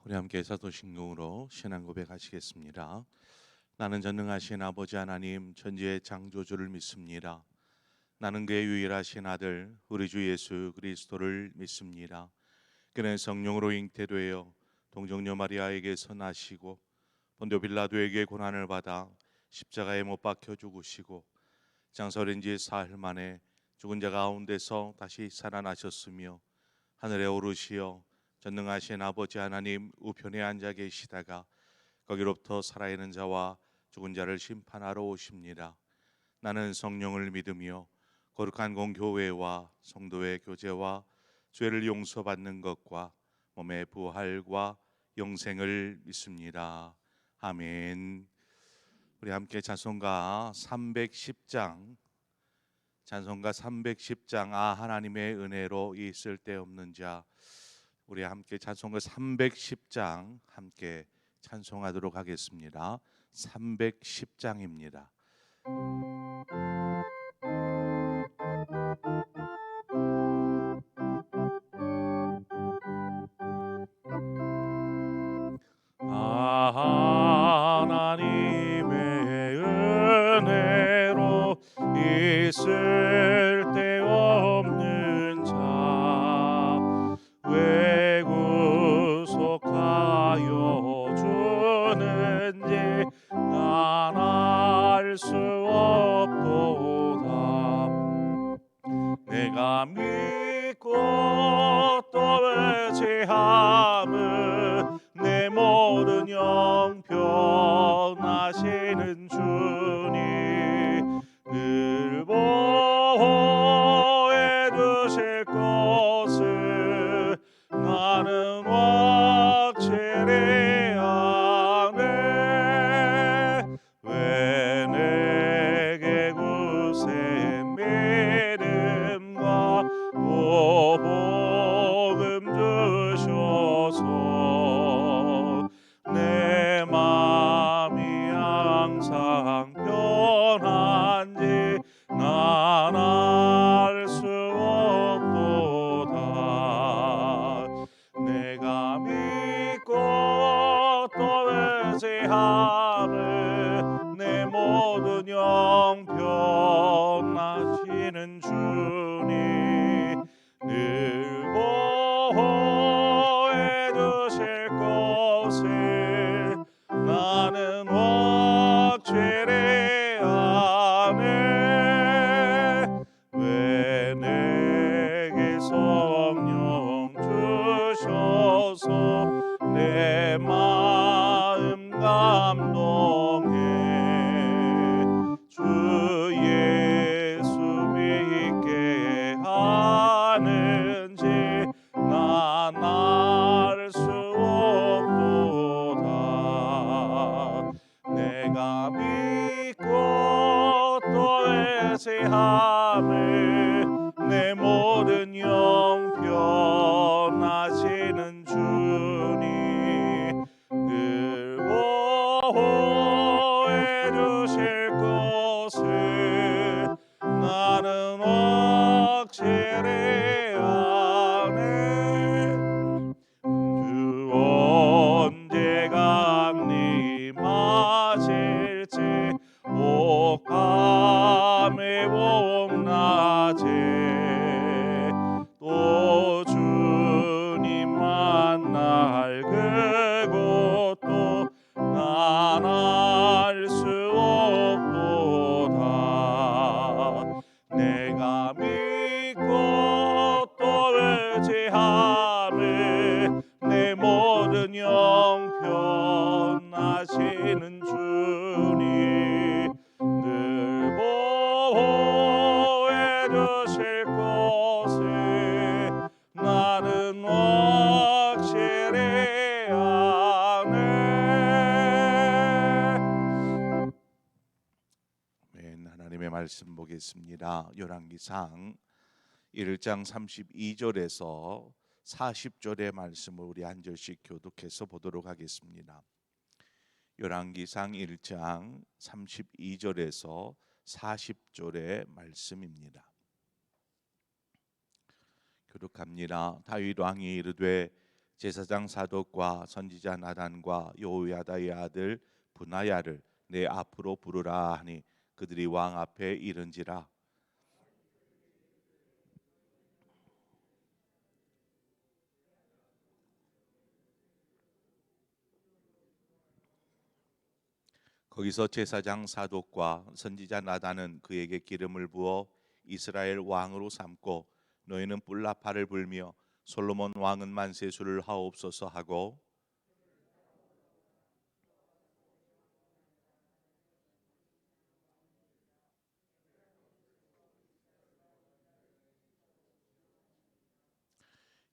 우리 함께 사도신경으로 신앙 고백하시겠습니다. 나는 전능하신 아버지 하나님 천지의 창조주를 믿습니다. 나는 그의 유일하신 아들 우리 주 예수 그리스도를 믿습니다. 그는 성령으로 잉태되어 동정녀 마리아에게서 나시고 본도 빌라도에게 고난을 받아 십자가에 못 박혀 죽으시고 장사된 지 사흘 만에 죽은 자 가운데서 다시 살아나셨으며 하늘에 오르시어 전능하신 아버지 하나님 우편에 앉아 계시다가 거기로부터 살아있는 자와 죽은 자를 심판하러 오십니다. 나는 성령을 믿으며 거룩한 공교회와 성도의 교제와 죄를 용서받는 것과 몸의 부활과 영생을 믿습니다. 아멘. 우리 함께 찬송가 310장 아 하나님의 은혜로 이 쓸데없는 자, 우리 함께 찬송가 310장 함께 찬송하도록 하겠습니다. 310장입니다. 하나님의 은혜로 있을 데 없는 자 왜 구속하여 주는지 난 알 수 없도다. 내가 믿고 또 의지함은 내 모든 영변하시는 주님 늘 보호해 주실 것을 나는 확실히 아네. 왜 내게 굳세 믿음과 또 복음 주셔서 내 맘이 항상 편한지 난 알 수 없도다. 내가 믿고 또 의지함은 내 모든 영변하시는 주님 늘 보호해 주실 것을 나는 확실히 아네. 왜 내게 성령 주셔서 내 마음 감동해 주 예수 믿게 하는지 난 알 수 없도다. 내가 믿고 또 의지함을 내 모든 영변하시는 주님 늘 보호해 주실 것을 나는 확실히 아네. 주 언제 강림하실지 옥함의 봄낮에 또 주님 만날 그곳도 난 알 수 없도다. 내가 믿고 또 의지함을 내 모든 영변하시는 주님 늘 보호해 주실 것을 나는 확실히 아네. 하나님의 말씀 보겠습니다. 열왕기상 1장 32절에서 40절의 말씀을 우리 한 절씩 교독해서 보도록 하겠습니다. 열왕기상 1장 32절에서 40절의 말씀입니다. 교독합니다. 다윗 왕이 이르되 제사장 사독과 선지자 나단과 여호야다의 아들 분하야를 내 앞으로 부르라 하니 그들이 왕 앞에 이른지라. 거기서 제사장 사독과 선지자 나단은 그에게 기름을 부어 이스라엘 왕으로 삼고 너희는 뿔라파를 불며 솔로몬 왕은 만세수를 하옵소서 하고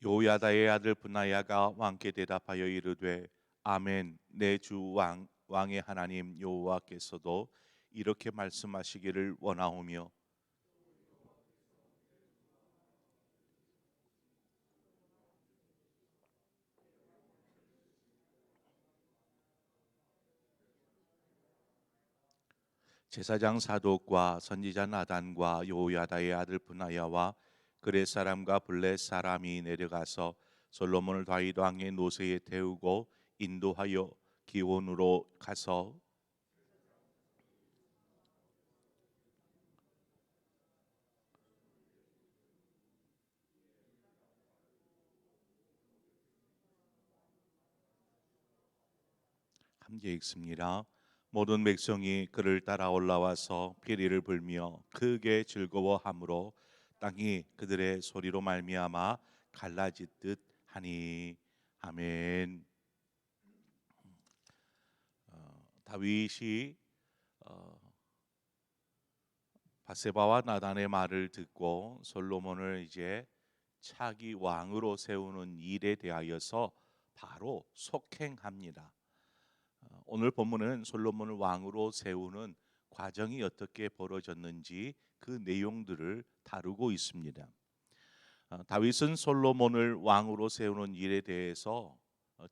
요야다의 아들 분하야가 왕께 대답하여 이르되 아멘. 내 주 왕의 하나님 여호와께서도 이렇게 말씀하시기를 원하오며 제사장 사독과 선지자 나단과 여호야다의 아들 분하야와 그렛 사람과 블렛 사람이 내려가서 솔로몬을 다윗 왕의 노새에 태우고 인도하여 기온으로 가서 함께 읽습니다. 모든 백성이 그를 따라 올라와서 피리를 불며 크게 즐거워하므로 땅이 그들의 소리로 말미암아 갈라지듯 하니 아멘. 다윗이 어, 바세바와 나단의 말을 듣고 솔로몬을 이제 차기 왕으로 세우는 일에 대하여서 바로 속행합니다. 오늘 본문은 솔로몬을 왕으로 세우는 과정이 어떻게 벌어졌는지 그 내용들을 다루고 있습니다. 다윗은 솔로몬을 왕으로 세우는 일에 대해서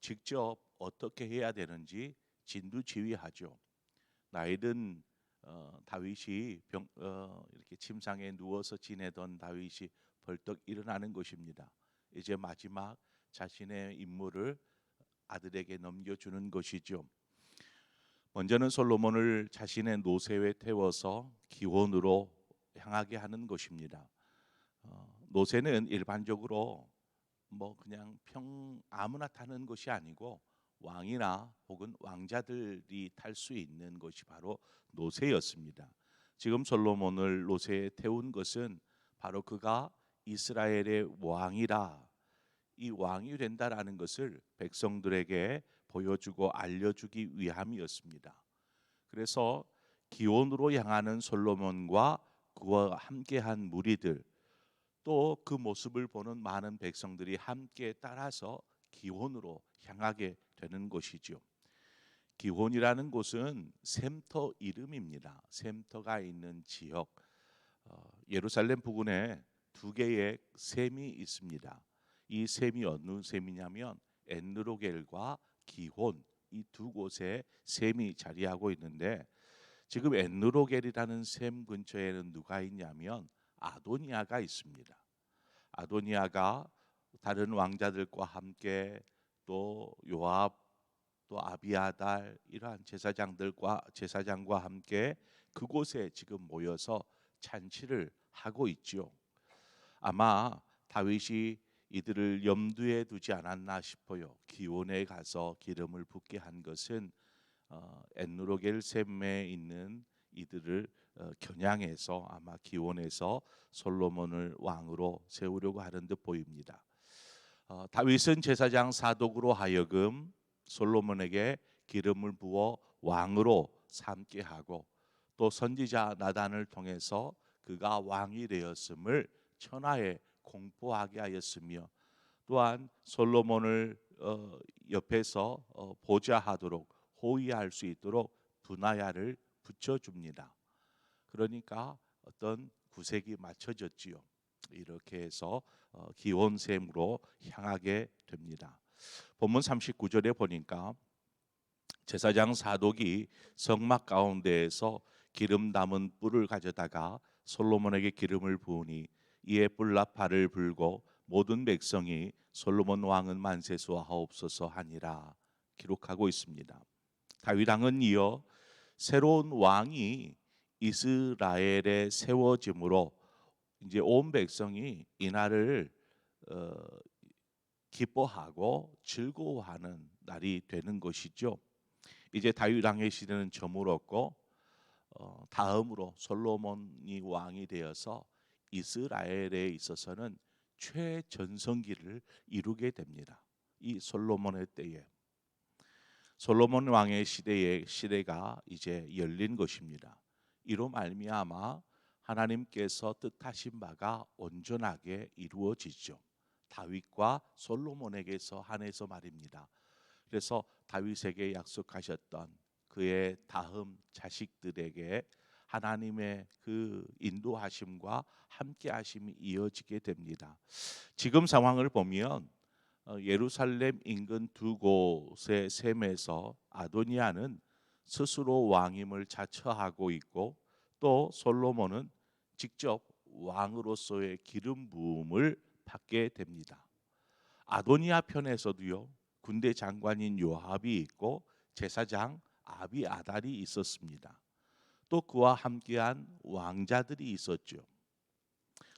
직접 어떻게 해야 되는지 진두지휘하죠. 나이든 다윗이 이렇게 침상에 누워서 지내던 다윗이 벌떡 일어나는 것입니다. 이제 마지막 자신의 임무를 아들에게 넘겨주는 것이죠. 먼저는 솔로몬을 자신의 노새에 태워서 기원으로 향하게 하는 것입니다. 노새는 일반적으로 뭐 그냥 아무나 타는 것이 아니고 왕이나 혹은 왕자들이 탈 수 있는 것이 바로 노새였습니다. 지금 솔로몬을 노새에 태운 것은 바로 그가 이스라엘의 왕이라 이 왕이 된다라는 것을 백성들에게 보여주고 알려주기 위함이었습니다. 그래서 기온으로 향하는 솔로몬과 그와 함께한 무리들 또 그 모습을 보는 많은 백성들이 함께 따라서 기온으로 향하게 되는 것이죠. 기온이라는 곳은 샘터 이름입니다. 샘터가 있는 지역. 예루살렘 부근에 두 개의 샘이 있습니다. 이 샘이 어느 샘이냐면 엔르로겔과 기혼 이 두 곳에 샘이 자리하고 있는데 지금 엔르로겔이라는 샘 근처에는 누가 있냐면 아도니아가 있습니다. 아도니아가 다른 왕자들과 함께 또 요압 또 아비아달 이러한 제사장과 함께 그곳에 지금 모여서 잔치를 하고 있죠. 아마 다윗이 이들을 염두에 두지 않았나 싶어요. 기온에 가서 기름을 붓게 한 것은 엔누로겔 샘에 있는 이들을 겨냥해서 아마 기온에서 솔로몬을 왕으로 세우려고 하는 듯 보입니다. 다윗은 제사장 사독으로 하여금 솔로몬에게 기름을 부어 왕으로 삼게 하고 또 선지자 나단을 통해서 그가 왕이 되었음을 천하에 공포하게 하였으며 또한 솔로몬을 옆에서 보좌하도록 호위할 수 있도록 분하야를 붙여줍니다. 그러니까 어떤 구색이 맞춰졌지요. 이렇게 해서 기온샘으로 향하게 됩니다. 본문 39절에 보니까 제사장 사독이 성막 가운데에서 기름 담은 뿔을 가져다가 솔로몬에게 기름을 부으니 이에 뿔나팔을 불고 모든 백성이 솔로몬 왕은 만세수하옵소서 하니라 기록하고 있습니다. 다윗 왕은 이어 새로운 왕이 이스라엘에 세워짐으로 이제 온 백성이 이날을 어, 기뻐하고 즐거워하는 날이 되는 것이죠. 이제 다윗 왕의 시대는 저물었고 다음으로 솔로몬이 왕이 되어서 이스라엘에 있어서는 최전성기를 이루게 됩니다. 이 솔로몬의 때에 솔로몬 왕의 시대가 이제 열린 것입니다. 이로 말미암아 하나님께서 뜻하신 바가 온전하게 이루어지죠. 다윗과 솔로몬에게서 한해서 말입니다. 그래서 다윗에게 약속하셨던 그의 다음 자식들에게 하나님의 그 인도하심과 함께하심이 이어지게 됩니다. 지금 상황을 보면 예루살렘 인근 두 곳의 셈에서 아도니아는 스스로 왕임을 자처하고 있고 또 솔로몬은 직접 왕으로서의 기름 부음을 받게 됩니다. 아도니아 편에서도요 군대 장관인 요압이 있고 제사장 아비아달이 있었습니다. 또 그와 함께한 왕자들이 있었죠.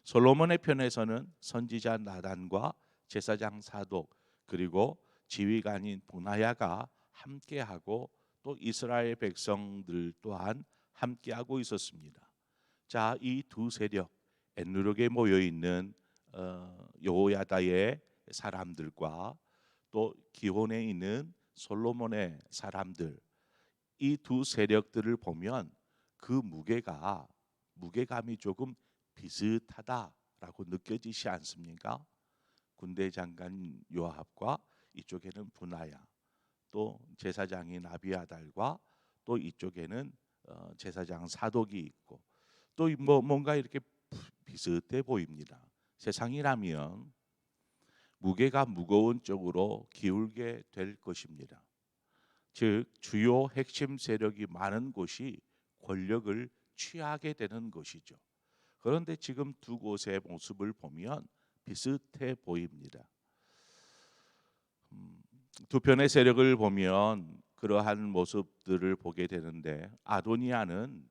솔로몬의 편에서는 선지자 나단과 제사장 사독 그리고 지휘관인 보나야가 함께하고 또 이스라엘 백성들 또한 함께하고 있었습니다. 자, 이 두 세력 엔누력에 모여 있는 여호야다의 사람들과 또 기혼에 있는 솔로몬의 사람들 이 두 세력들을 보면 그 무게감이 조금 비슷하다라고 느껴지지 않습니까? 군대 장관 요압과 이쪽에는 분하야 또 제사장인 아비아달과 또 이쪽에는 제사장 사독이 있고 또 뭔가 이렇게 비슷해 보입니다. 세상이라면 무게가 무거운 쪽으로 기울게 될 것입니다. 즉 주요 핵심 세력이 많은 곳이 권력을 취하게 되는 것이죠. 그런데 지금 두 곳의 모습을 보면 비슷해 보입니다. 두 편의 세력을 보면 그러한 모습들을 보게 되는데 아도니아는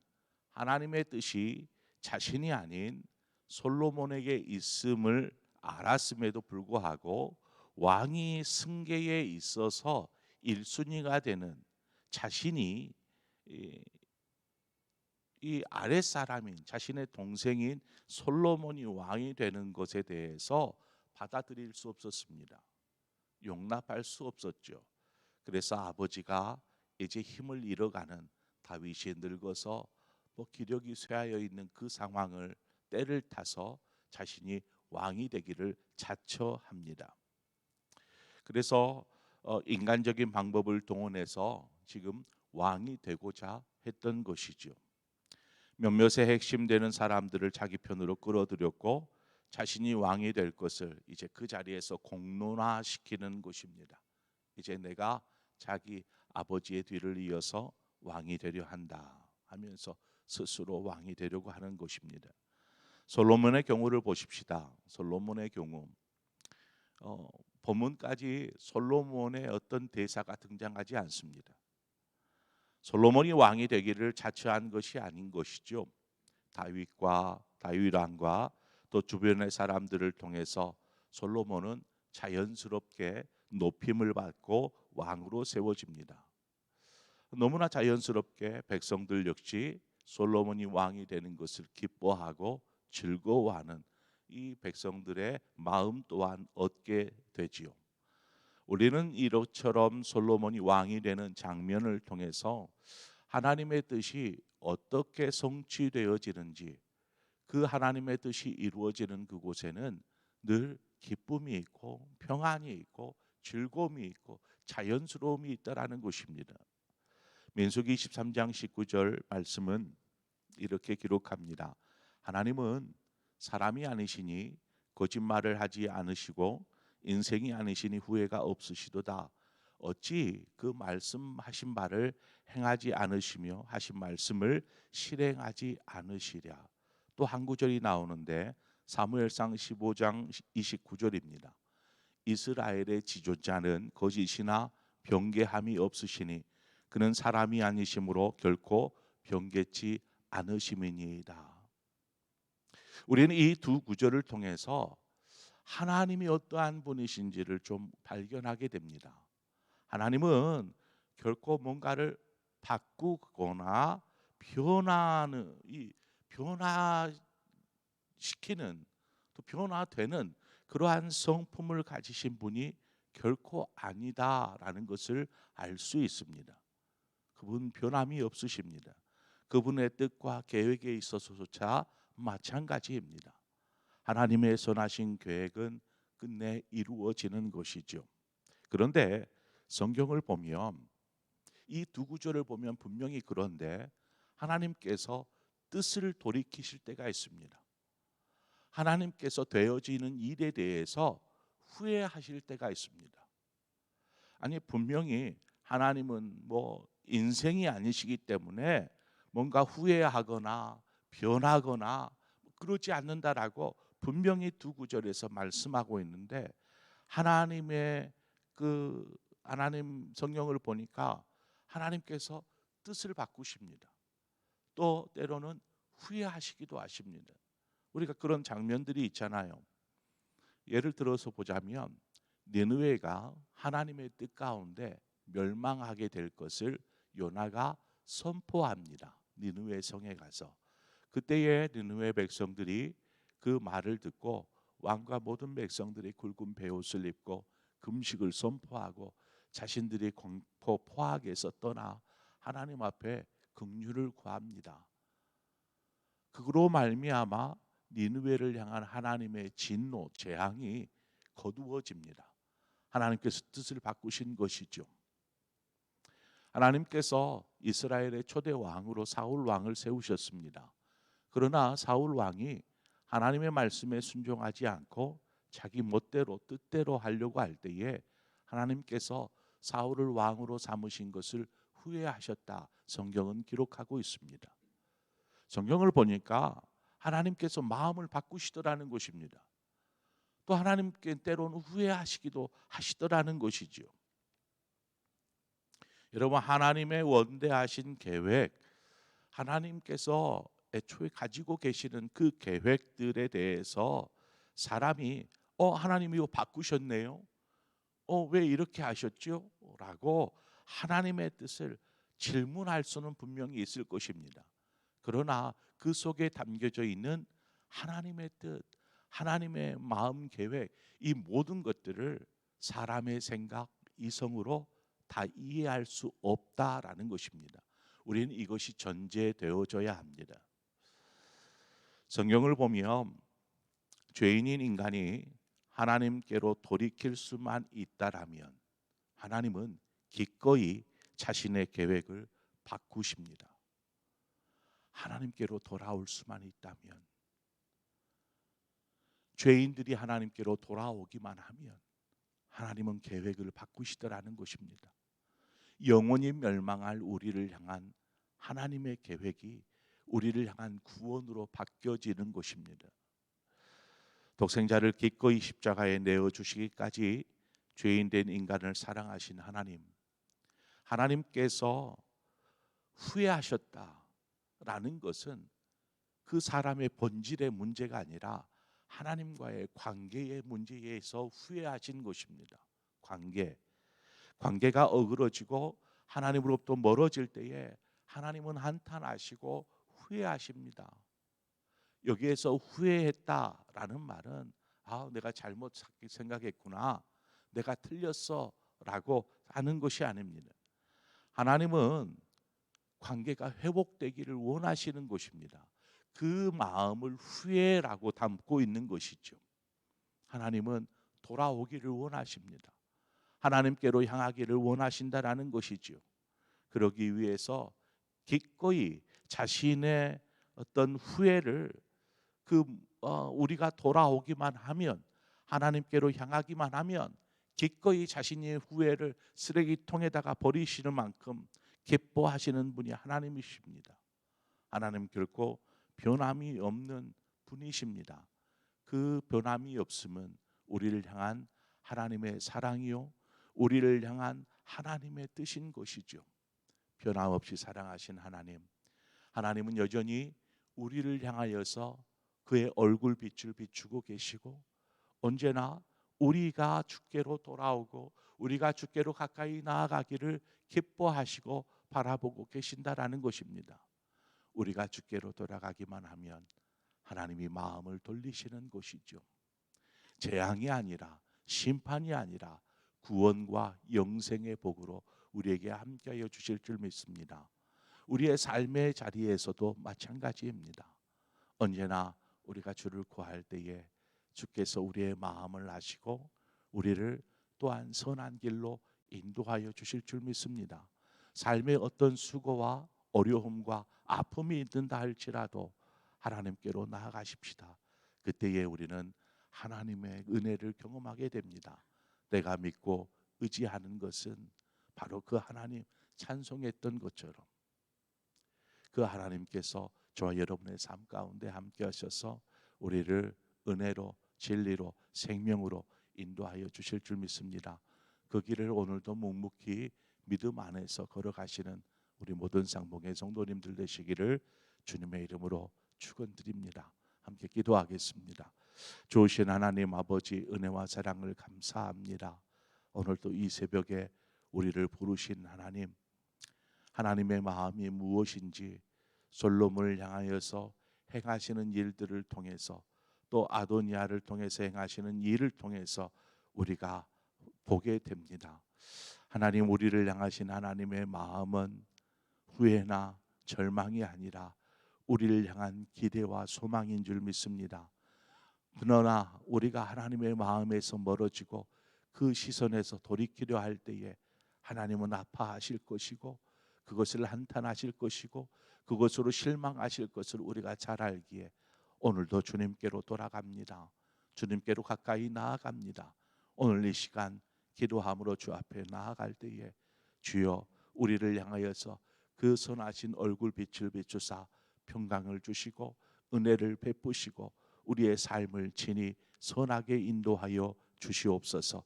하나님의 뜻이 자신이 아닌 솔로몬에게 있음을 알았음에도 불구하고 왕위 승계에 있어서 1순위가 되는 자신이 이 아랫사람인 자신의 동생인 솔로몬이 왕이 되는 것에 대해서 받아들일 수 없었습니다. 용납할 수 없었죠. 그래서 아버지가 이제 힘을 잃어가는 다윗이 늙어서 기력이 쇠하여 있는 그 상황을 때를 타서 자신이 왕이 되기를 자처합니다. 그래서 인간적인 방법을 동원해서 지금 왕이 되고자 했던 것이죠. 몇몇의 핵심되는 사람들을 자기 편으로 끌어들였고 자신이 왕이 될 것을 이제 그 자리에서 공론화시키는 것입니다. 이제 내가 자기 아버지의 뒤를 이어서 왕이 되려 한다 하면서 스스로 왕이 되려고 하는 것입니다. 솔로몬의 경우를 보십시다. 솔로몬의 경우 본문까지 솔로몬의 어떤 대사가 등장하지 않습니다. 솔로몬이 왕이 되기를 자처한 것이 아닌 것이죠. 다윗 왕과 또 주변의 사람들을 통해서 솔로몬은 자연스럽게 높임을 받고 왕으로 세워집니다. 너무나 자연스럽게 백성들 역시 솔로몬이 왕이 되는 것을 기뻐하고 즐거워하는 이 백성들의 마음 또한 얻게 되지요. 우리는 이처럼 솔로몬이 왕이 되는 장면을 통해서 하나님의 뜻이 어떻게 성취되어지는지 그 하나님의 뜻이 이루어지는 그곳에는 늘 기쁨이 있고 평안이 있고 즐거움이 있고 자연스러움이 있다라는 것입니다. 민수기 23장 19절 말씀은 이렇게 기록합니다. 하나님은 사람이 아니시니 거짓말을 하지 않으시고 인생이 아니시니 후회가 없으시도다. 어찌 그 말씀하신 바를 행하지 않으시며 하신 말씀을 실행하지 않으시랴. 또 한 구절이 나오는데 사무엘상 15장 29절입니다. 이스라엘의 지존자는 거짓이나 변개함이 없으시니 그는 사람이 아니심으로 결코 변개치 않으심이니이다. 우리는 이 두 구절을 통해서 하나님이 어떠한 분이신지를 좀 발견하게 됩니다. 하나님은 결코 뭔가를 바꾸거나 변화시키는, 또 변화되는 그러한 성품을 가지신 분이 결코 아니다라는 것을 알 수 있습니다. 그분 변함이 없으십니다. 그분의 뜻과 계획에 있어서조차 마찬가지입니다. 하나님의 선하신 계획은 끝내 이루어지는 것이죠. 그런데 성경을 보면 이 두 구절을 보면 분명히 그런데 하나님께서 뜻을 돌이키실 때가 있습니다. 하나님께서 되어지는 일에 대해서 후회하실 때가 있습니다. 아니, 분명히 하나님은 인생이 아니시기 때문에 뭔가 후회하거나 변하거나 그러지 않는다라고 분명히 두 구절에서 말씀하고 있는데, 하나님 성경을 보니까 하나님께서 뜻을 바꾸십니다. 또 때로는 후회하시기도 하십니다. 우리가 그런 장면들이 있잖아요. 예를 들어서 보자면 니느웨가 하나님의 뜻 가운데 멸망하게 될 것을 요나가 선포합니다. 니느웨 성에 가서. 그때에 니느웨 백성들이 그 말을 듣고 왕과 모든 백성들이 굵은 베옷을 입고 금식을 선포하고 자신들이 공포 포악에서 떠나 하나님 앞에 긍휼을 구합니다. 그로 말미암아 니느웨를 향한 하나님의 진노, 재앙이 거두어집니다. 하나님께서 뜻을 바꾸신 것이죠. 하나님께서 이스라엘의 초대 왕으로 사울 왕을 세우셨습니다. 그러나 사울 왕이 하나님의 말씀에 순종하지 않고 자기 멋대로 뜻대로 하려고 할 때에 하나님께서 사울을 왕으로 삼으신 것을 후회하셨다. 성경은 기록하고 있습니다. 성경을 보니까 하나님께서 마음을 바꾸시더라는 것입니다. 또 하나님께 때로는 후회하시기도 하시더라는 것이죠. 여러분, 하나님의 원대하신 계획, 하나님께서 애초에 가지고 계시는 그 계획들에 대해서 사람이 하나님이 이거 바꾸셨네요. 왜 이렇게 하셨죠? 라고 하나님의 뜻을 질문할 수는 분명히 있을 것입니다. 그러나 그 속에 담겨져 있는 하나님의 뜻, 하나님의 마음 계획, 이 모든 것들을 사람의 생각, 이성으로 다 이해할 수 없다라는 것입니다. 우리는 이것이 전제되어져야 합니다. 성경을 보면 죄인인 인간이 하나님께로 돌이킬 수만 있다라면 하나님은 기꺼이 자신의 계획을 바꾸십니다. 하나님께로 돌아올 수만 있다면, 죄인들이 하나님께로 돌아오기만 하면 하나님은 계획을 바꾸시더라는 것입니다. 영원히 멸망할 우리를 향한 하나님의 계획이 우리를 향한 구원으로 바뀌어지는 것입니다. 독생자를 기꺼이 십자가에 내어주시기까지 죄인된 인간을 사랑하신 하나님께서 후회하셨다라는 것은 그 사람의 본질의 문제가 아니라 하나님과의 관계의 문제에서 후회하신 것입니다. 관계가 어그러지고 하나님으로부터 멀어질 때에 하나님은 한탄하시고 후회하십니다. 여기에서 후회했다라는 말은 내가 잘못 생각했구나, 내가 틀렸어 라고 하는 것이 아닙니다. 하나님은 관계가 회복되기를 원하시는 것입니다. 그 마음을 후회라고 담고 있는 것이죠. 하나님은 돌아오기를 원하십니다. 하나님께로 향하기를 원하신다라는 것이죠. 그러기 위해서 기꺼이 자신의 어떤 후회를 우리가 돌아오기만 하면, 하나님께로 향하기만 하면 기꺼이 자신의 후회를 쓰레기통에다가 버리시는 만큼 기뻐하시는 분이 하나님이십니다. 하나님 결코 변함이 없는 분이십니다. 그 변함이 없음은 우리를 향한 하나님의 사랑이요 우리를 향한 하나님의 뜻인 것이죠. 변함없이 사랑하신 하나님은 여전히 우리를 향하여서 그의 얼굴빛을 비추고 계시고 언제나 우리가 주께로 돌아오고 우리가 주께로 가까이 나아가기를 기뻐하시고 바라보고 계신다라는 것입니다. 우리가 주께로 돌아가기만 하면 하나님이 마음을 돌리시는 것이죠. 재앙이 아니라 심판이 아니라 구원과 영생의 복으로 우리에게 함께하여 주실 줄 믿습니다. 우리의 삶의 자리에서도 마찬가지입니다. 언제나 우리가 주를 구할 때에 주께서 우리의 마음을 아시고 우리를 또한 선한 길로 인도하여 주실 줄 믿습니다. 삶의 어떤 수고와 어려움과 아픔이 있는다 할지라도 하나님께로 나아가십시다. 그때에 우리는 하나님의 은혜를 경험하게 됩니다. 내가 믿고 의지하는 것은 바로 그 하나님 찬송했던 것처럼 그 하나님께서 저와 여러분의 삶 가운데 함께 하셔서 우리를 은혜로 진리로 생명으로 인도하여 주실 줄 믿습니다. 그 길을 오늘도 묵묵히 믿음 안에서 걸어가시는 우리 모든 쌍봉의 성도님들 되시기를 주님의 이름으로 축원드립니다. 함께 기도하겠습니다. 좋으신 하나님 아버지 은혜와 사랑을 감사합니다. 오늘도 이 새벽에 우리를 부르신 하나님의 마음이 무엇인지 솔로몬을 향하여서 행하시는 일들을 통해서 또 아도니아를 통해서 행하시는 일을 통해서 우리가 보게 됩니다. 하나님 우리를 향하신 하나님의 마음은 후회나 절망이 아니라 우리를 향한 기대와 소망인 줄 믿습니다. 그러나 우리가 하나님의 마음에서 멀어지고 그 시선에서 돌이키려 할 때에 하나님은 아파하실 것이고 그것을 한탄하실 것이고 그것으로 실망하실 것을 우리가 잘 알기에 오늘도 주님께로 돌아갑니다. 주님께로 가까이 나아갑니다. 오늘 이 시간 기도함으로 주 앞에 나아갈 때에 주여 우리를 향하여서 그 선하신 얼굴빛을 비추사 평강을 주시고 은혜를 베푸시고 우리의 삶을 친히 선하게 인도하여 주시옵소서.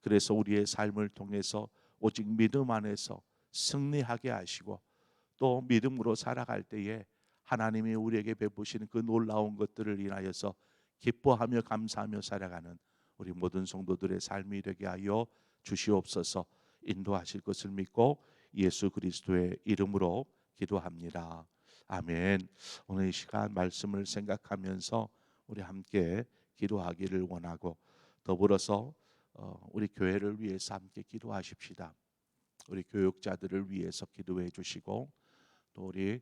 그래서 우리의 삶을 통해서 오직 믿음 안에서 승리하게 하시고 또 믿음으로 살아갈 때에 하나님이 우리에게 베푸시는 그 놀라운 것들을 인하여서 기뻐하며 감사하며 살아가는 우리 모든 성도들의 삶이 되게 하여 주시옵소서. 인도하실 것을 믿고 예수 그리스도의 이름으로 기도합니다. 아멘. 오늘 이 시간 말씀을 생각하면서 우리 함께 기도하기를 원하고 더불어서 우리 교회를 위해서 함께 기도하십시다. 우리 교육자들을 위해서 기도해 주시고 또 우리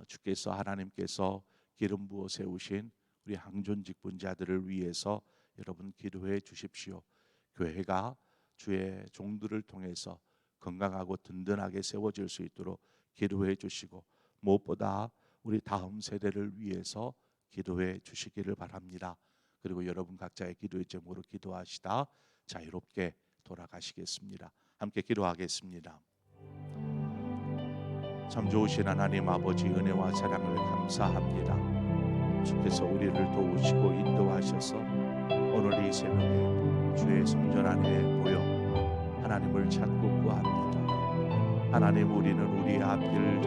주께서 하나님께서 기름 부어 세우신 우리 항존 직분자들을 위해서 여러분 기도해 주십시오. 교회가 주의 종들을 통해서 건강하고 든든하게 세워질 수 있도록 기도해 주시고 무엇보다 우리 다음 세대를 위해서 기도해 주시기를 바랍니다. 그리고 여러분 각자의 기도의 제목으로 기도하시다 자유롭게 돌아가시겠습니다. 함께 기도하겠습니다. 참 좋으신 하나님 아버지 은혜와 사랑을 감사합니다. 주께서 우리를 도우시고 인도하셔서 오늘 이 새벽에 주의 성전 안에 모여 하나님을 찾고 구합니다. 하나님 우리는 우리의 앞길을